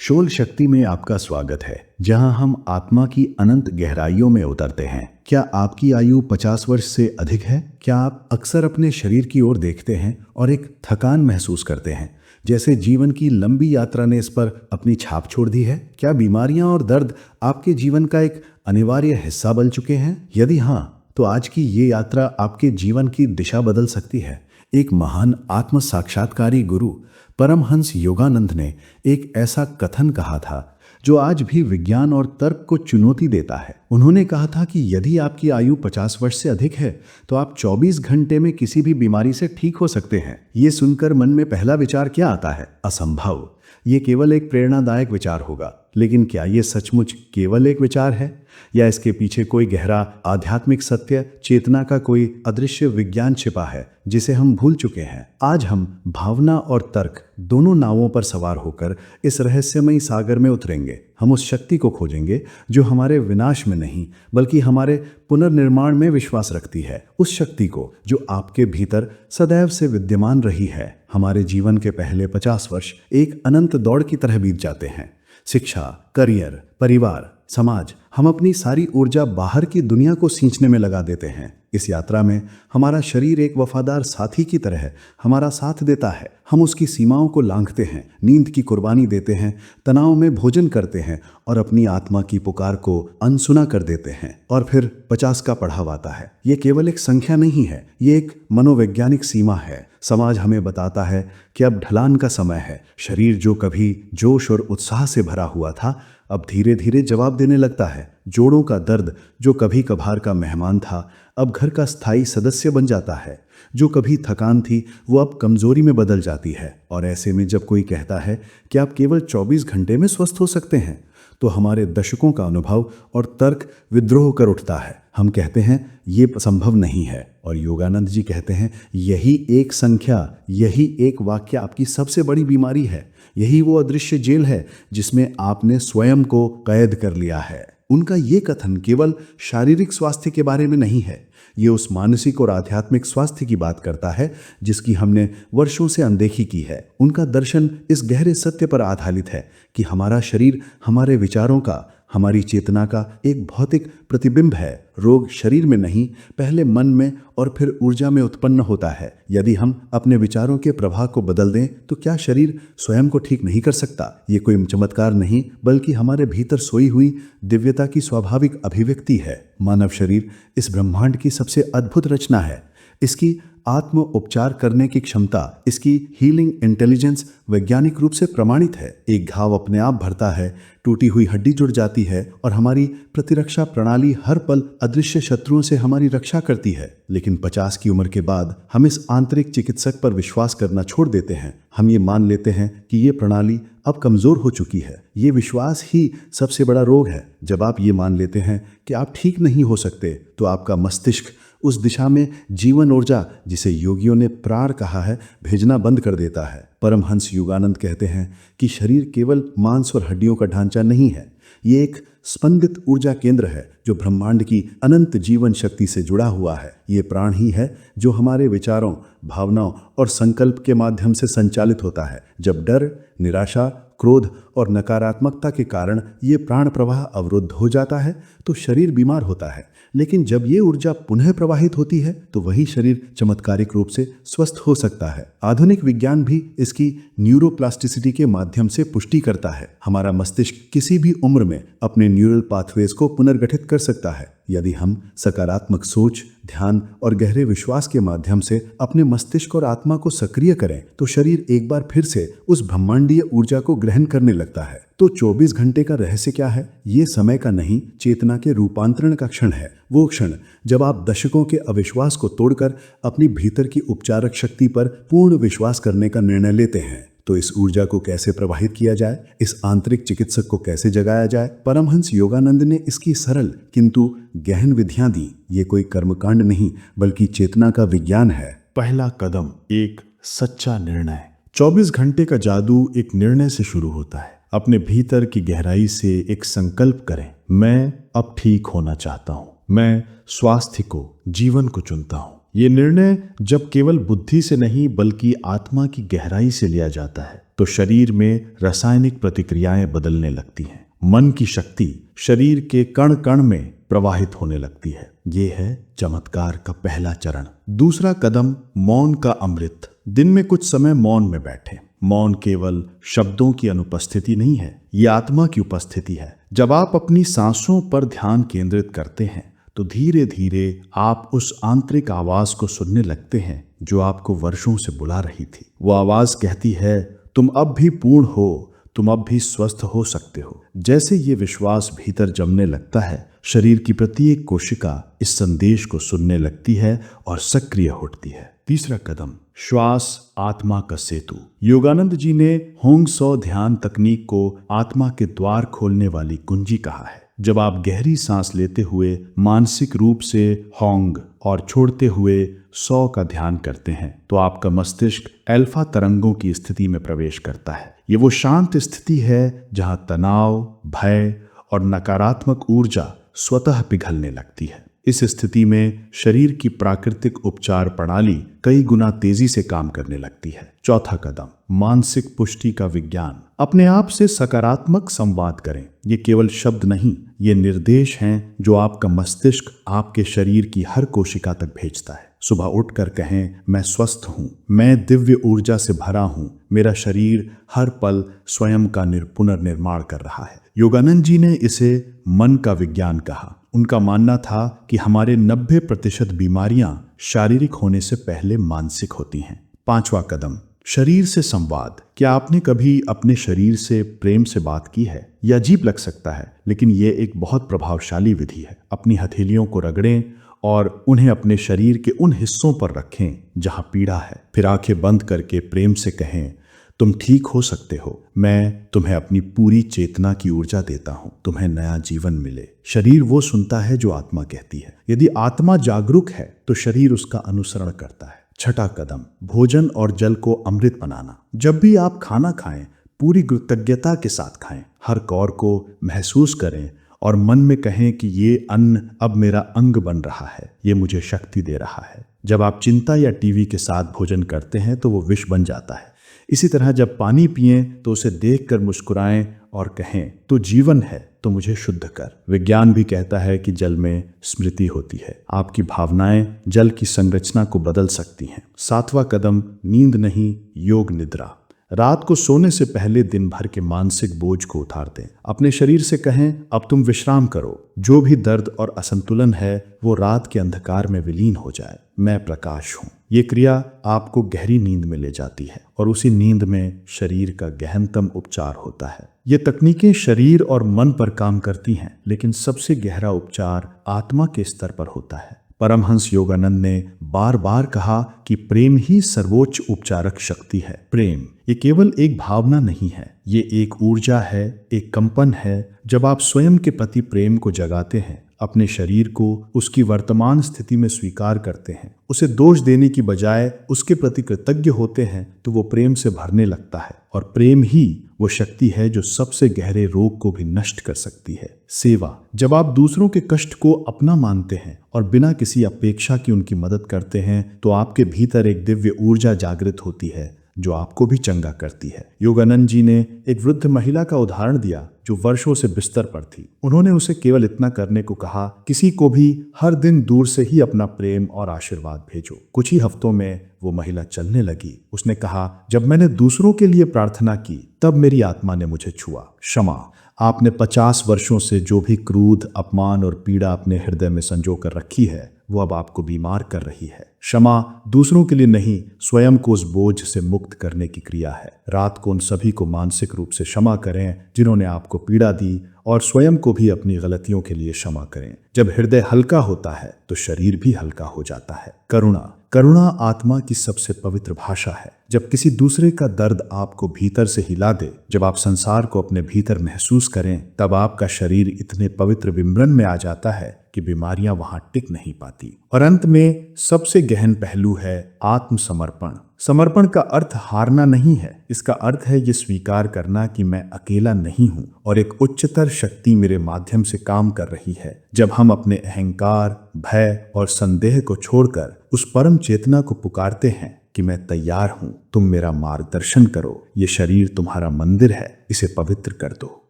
शोल शक्ति में आपका स्वागत है, जहां हम आत्मा की अनंत गहराइयों में उतरते हैं। क्या आपकी आयु 50 वर्ष से अधिक है? क्या आप अक्सर अपने शरीर की ओर देखते हैं और एक थकान महसूस करते हैं, जैसे जीवन की लंबी यात्रा ने इस पर अपनी छाप छोड़ दी है? क्या बीमारियां और दर्द आपके जीवन का एक अनिवार्य हिस्सा बन चुके हैं? यदि हाँ, तो आज की ये यात्रा आपके जीवन की दिशा बदल सकती है। एक महान आत्म साक्षात्कारी गुरु परमहंस योगानंद ने एक ऐसा कथन कहा था जो आज भी विज्ञान और तर्क को चुनौती देता है। उन्होंने कहा था कि यदि आपकी आयु 50 वर्ष से अधिक है तो आप 24 घंटे में किसी भी बीमारी से ठीक हो सकते हैं। ये सुनकर मन में पहला विचार क्या आता है? असंभव। ये केवल एक प्रेरणादायक विचार होगा। लेकिन क्या ये सचमुच केवल एक विचार है, या इसके पीछे कोई गहरा आध्यात्मिक सत्य, चेतना का कोई अदृश्य विज्ञान छिपा है जिसे हम भूल चुके हैं? आज हम भावना और तर्क दोनों नावों पर सवार होकर इस रहस्यमयी सागर में उतरेंगे। हम उस शक्ति को खोजेंगे जो हमारे विनाश में नहीं बल्कि हमारे पुनर्निर्माण में विश्वास रखती है। उस शक्ति को जो आपके भीतर सदैव से विद्यमान रही है। हमारे जीवन के पहले 50 वर्ष एक अनंत दौड़ की तरह बीत जाते हैं। शिक्षा, करियर, परिवार, समाज, हम अपनी सारी ऊर्जा बाहर की दुनिया को सींचने में लगा देते हैं। इस यात्रा में हमारा शरीर एक वफादार साथी की तरह हमारा साथ देता है। हम उसकी सीमाओं को लांघते हैं, नींद की कुर्बानी देते हैं, तनाव में भोजन करते हैं और अपनी आत्मा की पुकार को अनसुना कर देते हैं। और फिर 50 का पड़ाव आता है। ये केवल एक संख्या नहीं है, ये एक मनोवैज्ञानिक सीमा है। समाज हमें बताता है कि अब ढलान का समय है। शरीर जो कभी जोश और उत्साह से भरा हुआ था, अब धीरे धीरे जवाब देने लगता है। जोड़ों का दर्द जो कभी कभार का मेहमान था, अब घर का स्थायी सदस्य बन जाता है। जो कभी थकान थी, वो अब कमजोरी में बदल जाती है। और ऐसे में जब कोई कहता है कि आप केवल 24 घंटे में स्वस्थ हो सकते हैं, तो हमारे दशकों का अनुभव और तर्क विद्रोह कर उठता है। हम कहते हैं ये संभव नहीं है, और योगानंद जी कहते हैं यही एक संख्या, यही एक वाक्य आपकी सबसे बड़ी बीमारी है। यही वो अदृश्य जेल है जिसमें आपने स्वयं को कैद कर लिया है। उनका ये कथन केवल शारीरिक स्वास्थ्य के बारे में नहीं है, ये उस मानसिक और आध्यात्मिक स्वास्थ्य की बात करता है जिसकी हमने वर्षों से अनदेखी की है। उनका दर्शन इस गहरे सत्य पर आधारित है कि हमारा शरीर हमारे विचारों का, हमारी चेतना का एक भौतिक प्रतिबिंब है। रोग शरीर में नहीं, पहले मन में और फिर ऊर्जा में उत्पन्न होता है। यदि हम अपने विचारों के प्रवाह को बदल दें तो क्या शरीर स्वयं को ठीक नहीं कर सकता? ये कोई चमत्कार नहीं, बल्कि हमारे भीतर सोई हुई दिव्यता की स्वाभाविक अभिव्यक्ति है। मानव शरीर इस ब्रह्मांड की सबसे अद्भुत रचना है। इसकी आत्म उपचार करने की क्षमता, इसकी हीलिंग इंटेलिजेंस वैज्ञानिक रूप से प्रमाणित है। एक घाव अपने आप भरता है, टूटी हुई हड्डी जुड़ जाती है और हमारी प्रतिरक्षा प्रणाली हर पल अदृश्य शत्रुओं से हमारी रक्षा करती है। लेकिन 50 की उम्र के बाद हम इस आंतरिक चिकित्सक पर विश्वास करना छोड़ देते हैं। हम ये मान लेते हैं कि ये प्रणाली अब कमजोर हो चुकी है। ये विश्वास ही सबसे बड़ा रोग है। जब आप ये मान लेते हैं कि आप ठीक नहीं हो सकते, तो आपका मस्तिष्क उस दिशा में जीवन ऊर्जा, जिसे योगियों ने प्राण कहा है, भेजना बंद कर देता है। परमहंस योगानंद कहते हैं कि शरीर केवल मांस और हड्डियों का ढांचा नहीं है, ये एक स्पंदित ऊर्जा केंद्र है जो ब्रह्मांड की अनंत जीवन शक्ति से जुड़ा हुआ है। ये प्राण ही है जो हमारे विचारों, भावनाओं और संकल्प के माध्यम से संचालित होता है। जब डर, निराशा, क्रोध और नकारात्मकता के कारण ये प्राण प्रवाह अवरुद्ध हो जाता है तो शरीर बीमार होता है। लेकिन जब ये ऊर्जा पुनः प्रवाहित होती है तो वही शरीर चमत्कारिक रूप से स्वस्थ हो सकता है। आधुनिक विज्ञान भी इसकी न्यूरोप्लास्टिसिटी के माध्यम से पुष्टि करता है। हमारा मस्तिष्क किसी भी उम्र में अपने न्यूरल पाथवेज को पुनर्गठित कर सकता है। यदि हम सकारात्मक सोच, ध्यान और गहरे विश्वास के माध्यम से अपने मस्तिष्क और आत्मा को सक्रिय करें तो शरीर एक बार फिर से उस ब्रह्मांडीय ऊर्जा को ग्रहण करने लगता है। तो 24 घंटे का रहस्य क्या है? ये समय का नहीं, चेतना के रूपांतरण का क्षण है। वो क्षण जब आप दशकों के अविश्वास को तोड़कर अपनी भीतर की उपचारक शक्ति पर पूर्ण विश्वास करने का निर्णय लेते हैं। तो इस ऊर्जा को कैसे प्रवाहित किया जाए, इस आंतरिक चिकित्सक को कैसे जगाया जाए? परमहंस योगानंद ने इसकी सरल किंतु गहन विधियां दी। ये कोई कर्मकांड नहीं बल्कि चेतना का विज्ञान है। पहला कदम, एक सच्चा निर्णय। 24 घंटे का जादू एक निर्णय से शुरू होता है। अपने भीतर की गहराई से एक संकल्प करें, मैं अब ठीक होना चाहता हूँ, मैं स्वास्थ्य को, जीवन को चुनता हूँ। ये निर्णय जब केवल बुद्धि से नहीं बल्कि आत्मा की गहराई से लिया जाता है तो शरीर में रासायनिक प्रतिक्रियाएं बदलने लगती हैं। मन की शक्ति शरीर के कण कण में प्रवाहित होने लगती है। ये है चमत्कार का पहला चरण। दूसरा कदम, मौन का अमृत। दिन में कुछ समय मौन में बैठें। मौन केवल शब्दों की अनुपस्थिति नहीं है, ये आत्मा की उपस्थिति है। जब आप अपनी सांसों पर ध्यान केंद्रित करते हैं तो धीरे धीरे आप उस आंतरिक आवाज को सुनने लगते हैं जो आपको वर्षों से बुला रही थी। वो आवाज कहती है, तुम अब भी पूर्ण हो, तुम अब भी स्वस्थ हो सकते हो। जैसे ये विश्वास भीतर जमने लगता है, शरीर की प्रत्येक कोशिका इस संदेश को सुनने लगती है और सक्रिय होती है। तीसरा कदम, श्वास आत्मा का सेतु। योगानंद जी ने होंग सौ ध्यान तकनीक को आत्मा के द्वार खोलने वाली कुंजी कहा है। जब आप गहरी सांस लेते हुए मानसिक रूप से होंग और छोड़ते हुए सौ का ध्यान करते हैं तो आपका मस्तिष्क अल्फा तरंगों की स्थिति में प्रवेश करता है। ये वो शांत स्थिति है जहां तनाव, भय और नकारात्मक ऊर्जा स्वतः पिघलने लगती है। इस स्थिति में शरीर की प्राकृतिक उपचार प्रणाली कई गुना तेजी से काम करने लगती है। चौथा कदम, मानसिक पुष्टि का विज्ञान। अपने आप से सकारात्मक संवाद करें। ये केवल शब्द नहीं, ये निर्देश हैं जो आपका मस्तिष्क आपके शरीर की हर कोशिका तक भेजता है। सुबह उठकर कहें, मैं स्वस्थ हूँ, मैं दिव्य ऊर्जा से भरा हूँ, मेरा शरीर हर पल स्वयं का पुनर्निर्माण कर रहा है। योगानंद जी ने इसे मन का विज्ञान कहा। उनका मानना था कि हमारे 90% बीमारियां शारीरिक होने से पहले मानसिक होती हैं। पांचवा कदम, शरीर से संवाद। क्या आपने कभी अपने शरीर से प्रेम से बात की है? यह अजीब लग सकता है, लेकिन यह एक बहुत प्रभावशाली विधि है। अपनी हथेलियों को रगड़ें और उन्हें अपने शरीर के उन हिस्सों पर रखें जहां पीड़ा है। फिर आंखें बंद करके प्रेम से कहें, तुम ठीक हो सकते हो, मैं तुम्हें अपनी पूरी चेतना की ऊर्जा देता हूं, तुम्हें नया जीवन मिले। शरीर वो सुनता है जो आत्मा कहती है। यदि आत्मा जागरूक है तो शरीर उसका अनुसरण करता है। छठा कदम, भोजन और जल को अमृत बनाना। जब भी आप खाना खाएं, पूरी कृतज्ञता के साथ खाएं। हर कौर को महसूस करें और मन में कहें कि ये अन्न अब मेरा अंग बन रहा है, ये मुझे शक्ति दे रहा है। जब आप चिंता या टीवी के साथ भोजन करते हैं तो वो विष बन जाता है। इसी तरह जब पानी पिएं तो उसे देखकर मुस्कुराएं और कहें, तो जीवन है तो मुझे शुद्ध कर। विज्ञान भी कहता है कि जल में स्मृति होती है। आपकी भावनाएं जल की संरचना को बदल सकती हैं। सातवां कदम, नींद नहीं, योग निद्रा। रात को सोने से पहले दिन भर के मानसिक बोझ को उतार दें। अपने शरीर से कहें, अब तुम विश्राम करो। जो भी दर्द और असंतुलन है वो रात के अंधकार में विलीन हो जाए। मैं प्रकाश हूँ। ये क्रिया आपको गहरी नींद में ले जाती है और उसी नींद में शरीर का गहनतम उपचार होता है। ये तकनीकें शरीर और मन पर काम करती हैं, लेकिन सबसे गहरा उपचार आत्मा के स्तर पर होता है। परमहंस योगानंद ने बार बार कहा कि प्रेम ही सर्वोच्च उपचारक शक्ति है। प्रेम ये केवल एक भावना नहीं है, ये एक ऊर्जा है, एक कंपन है। जब आप स्वयं के प्रति प्रेम को जगाते हैं, अपने शरीर को उसकी वर्तमान स्थिति में स्वीकार करते हैं, उसे दोष देने की बजाय उसके प्रति कृतज्ञ होते हैं, तो वो प्रेम से भरने लगता है। और प्रेम ही वो शक्ति है जो सबसे गहरे रोग को भी नष्ट कर सकती है। सेवा, जब आप दूसरों के कष्ट को अपना मानते हैं और बिना किसी अपेक्षा की उनकी मदद करते हैं तो आपके भीतर एक दिव्य ऊर्जा जागृत होती है जो आपको भी चंगा करती है। योगानंद जी ने एक वृद्ध महिला का उदाहरण दिया जो वर्षों से बिस्तर पर थी। उन्होंने उसे केवल इतना करने को कहा, किसी को भी हर दिन दूर से ही अपना प्रेम और आशीर्वाद भेजो। कुछ ही हफ्तों में वो महिला चलने लगी। उसने कहा, जब मैंने दूसरों के लिए प्रार्थना की तब मेरी आत्मा ने मुझे छुआ। क्षमा, आपने 50 वर्षों से जो भी क्रोध, अपमान और पीड़ा अपने हृदय में संजो कर रखी है वो अब आपको बीमार कर रही है। क्षमा दूसरों के लिए नहीं, स्वयं को उस बोझ से मुक्त करने की क्रिया है। रात को उन सभी को मानसिक रूप से क्षमा करें जिन्होंने आपको पीड़ा दी और स्वयं को भी अपनी गलतियों के लिए क्षमा करें। जब हृदय हल्का होता है तो शरीर भी हल्का हो जाता है। करुणा, करुणा आत्मा की सबसे पवित्र भाषा है। जब किसी दूसरे का दर्द आपको भीतर से हिला दे, जब आप संसार को अपने भीतर महसूस करें, तब आपका शरीर इतने पवित्र विमरण में आ जाता है कि बीमारियां वहां टिक नहीं पाती। और अंत में सबसे गहन पहलू है आत्मसमर्पण। समर्पण का अर्थ हारना नहीं है, इसका अर्थ है ये स्वीकार करना कि मैं अकेला नहीं हूं और एक उच्चतर शक्ति मेरे माध्यम से काम कर रही है। जब हम अपने अहंकार, भय और संदेह को छोड़कर उस परम चेतना को पुकारते हैं कि मैं तैयार हूं, तुम मेरा मार्गदर्शन करो, ये शरीर तुम्हारा मंदिर है, इसे पवित्र कर दो।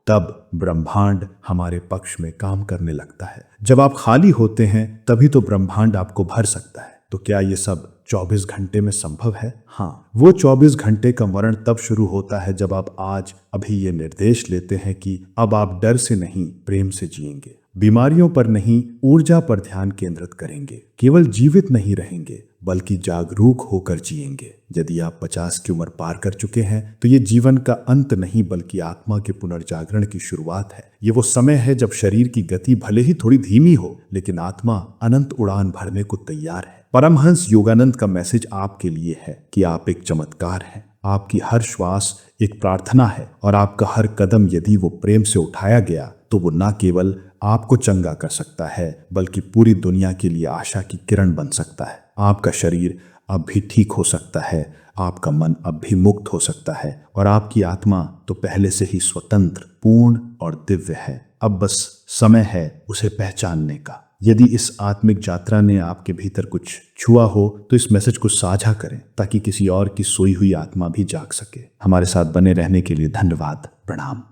तब ब्रह्मांड हमारे पक्ष में काम करने लगता है। जब आप खाली होते हैं तभी तो ब्रह्मांड आपको भर सकता है। तो क्या ये सब 24 घंटे में संभव है? हाँ, वो 24 घंटे का वर्ण तब शुरू होता है जब आप आज अभी ये निर्देश लेते हैं कि अब आप डर से नहीं, प्रेम से जिएंगे। बीमारियों पर नहीं, ऊर्जा पर ध्यान केंद्रित करेंगे। केवल जीवित नहीं रहेंगे बल्कि जागरूक होकर जिएंगे। यदि आप 50 की उम्र पार कर चुके हैं तो ये जीवन का अंत नहीं बल्कि आत्मा के पुनर्जागरण की शुरुआत है। ये वो समय है जब शरीर की गति भले ही थोड़ी धीमी हो लेकिन आत्मा अनंत उड़ान भरने को तैयार है। परमहंस योगानंद का मैसेज आपके लिए है कि आप एक चमत्कार हैं। आपकी हर श्वास एक प्रार्थना है और आपका हर कदम यदि वो प्रेम से उठाया गया तो वो न केवल आपको चंगा कर सकता है बल्कि पूरी दुनिया के लिए आशा की किरण बन सकता है। आपका शरीर अब भी ठीक हो सकता है, आपका मन अब भी मुक्त हो सकता है और आपकी आत्मा तो पहले से ही स्वतंत्र, पूर्ण और दिव्य है। अब बस समय है उसे पहचानने का। यदि इस आत्मिक यात्रा ने आपके भीतर कुछ छुआ हो तो इस मैसेज को साझा करें ताकि किसी और की सोई हुई आत्मा भी जाग सके। हमारे साथ बने रहने के लिए धन्यवाद। प्रणाम।